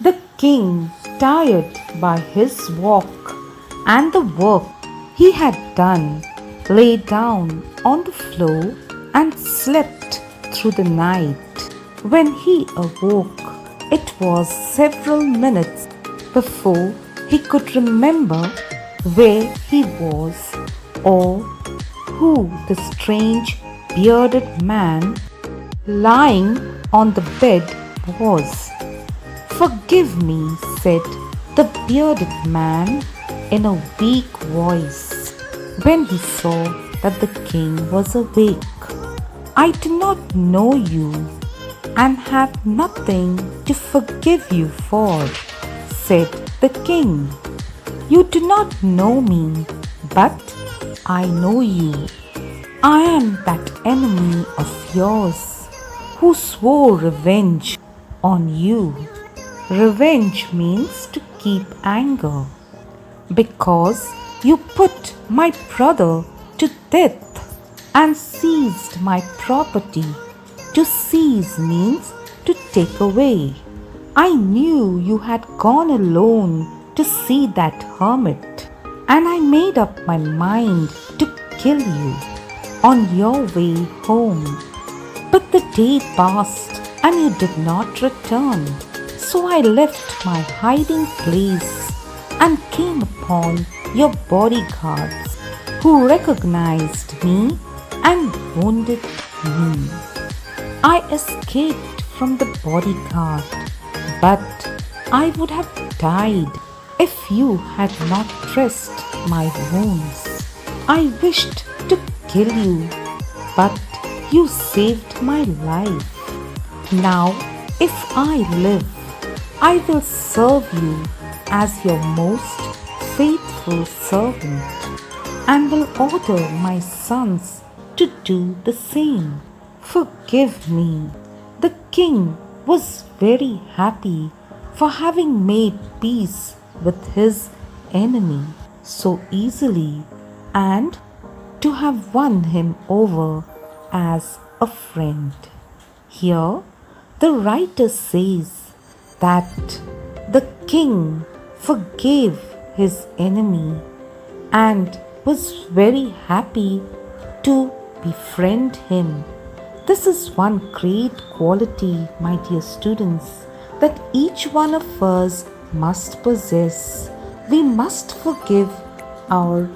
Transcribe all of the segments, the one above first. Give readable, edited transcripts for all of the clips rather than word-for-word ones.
The king, tired by his walk and the work he had done, lay down on the floor and slept through the night. When he awoke, it was several minutes before he could remember where he was or who the strange bearded man lying on the bed was. "Forgive me," said the bearded man in a weak voice when he saw that the king was awake. "I do not know you and have nothing to forgive you for," said the king. "You do not know me, but I know you. I am that enemy of yours who swore revenge on you." Revenge means to keep anger. "Because you put my brother to death and seized my property." To seize means to take away. "I knew you had gone alone to see that hermit, and I made up my mind to kill you on your way home. But the day passed and you did not return. So I left my hiding place and came upon your bodyguards, who recognized me and wounded me. I escaped from the bodyguard, but I would have died if you had not dressed my wounds. I wished to kill you, but you saved my life. Now, if I live, I will serve you as your most faithful servant and will order my sons to do the same. Forgive me." The king was very happy for having made peace with his enemy so easily and to have won him over as a friend. Here, the writer says that the king forgave his enemy and was very happy to befriend him. This is one great quality, my dear students, that each one of us must possess. We must forgive our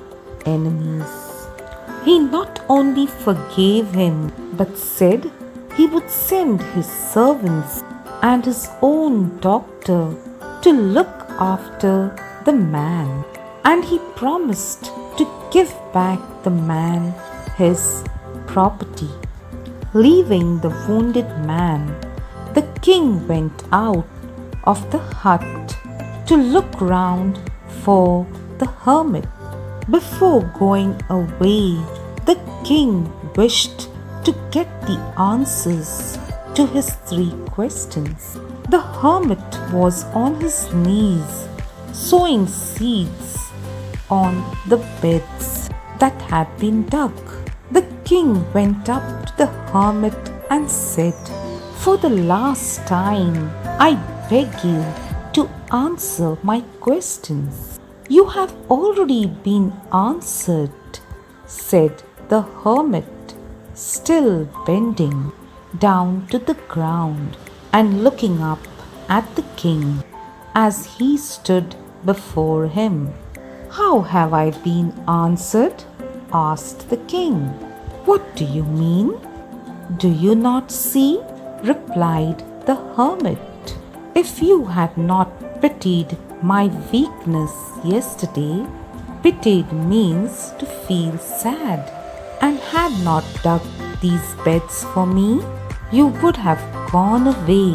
enemies. He not only forgave him, but said he would send his servants and his own doctor to look after the man. And he promised to give back the man his property. Leaving the wounded man, the king went out of the hut to look round for the hermit. Before going away, the king wished to get the answers to his 3 questions. The hermit was on his knees, sowing seeds on the beds that had been dug. The king went up to the hermit and said, "For the last time, I beg you to answer my questions." "You have already been answered," said the hermit, still bending down to the ground and looking up at the king as he stood before him. "How have I been answered?" asked the king. "What do you mean? Do you not see?" replied the hermit. "If you had not pitied my weakness yesterday," pitied means to feel sad, "and had not dug these beds for me, you would have gone away,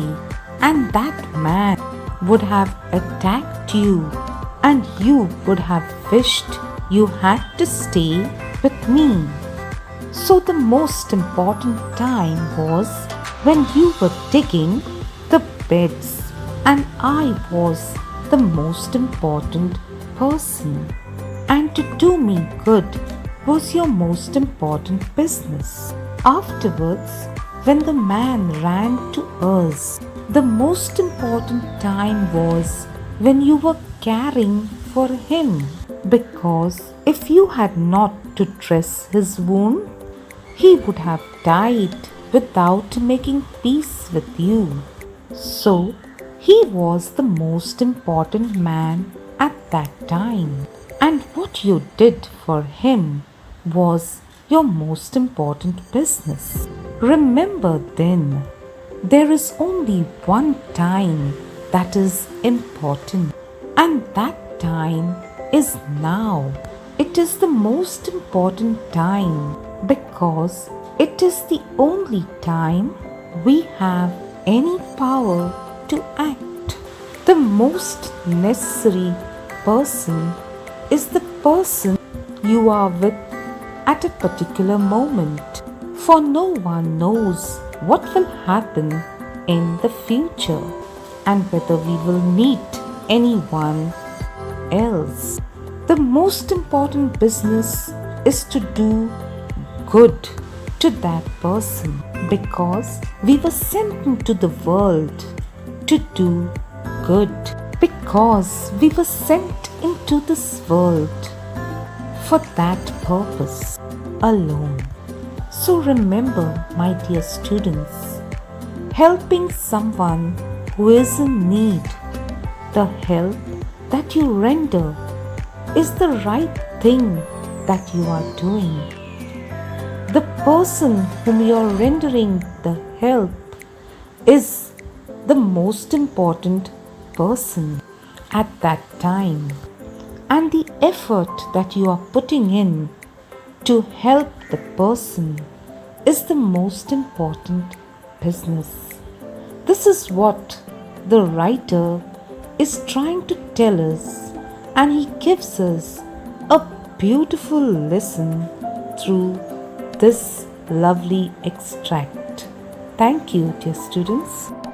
and that man would have attacked you, and you would have wished you had to stay with me. So the most important time was when you were digging the beds, and I was the most important person. And to do me good was your most important business. Afterwards, when the man ran to us The most important time was when you were caring for him, because if you had not to dress his wound, he would have died without making peace with you. So, he was the most important man at that time. And what you did for him was your most important business. Remember then, there is only one time that is important, and that time is now. It is the most important time because it is the only time we have any power to act. The most necessary person is the person you are with at a particular moment, for no one knows what will happen in the future and whether we will meet anyone else. The most important business is to do good to that person, because we were sent into the world to do good, because we were sent into this world for that purpose alone. So remember, my dear students, helping someone who is in need, the help that you render is the right thing that you are doing. The person whom you are rendering the help is the most important person at that time. And the effort that you are putting in to help the person is the most important business. This is what the writer is trying to tell us, and he gives us a beautiful lesson through this lovely extract. Thank you, dear students.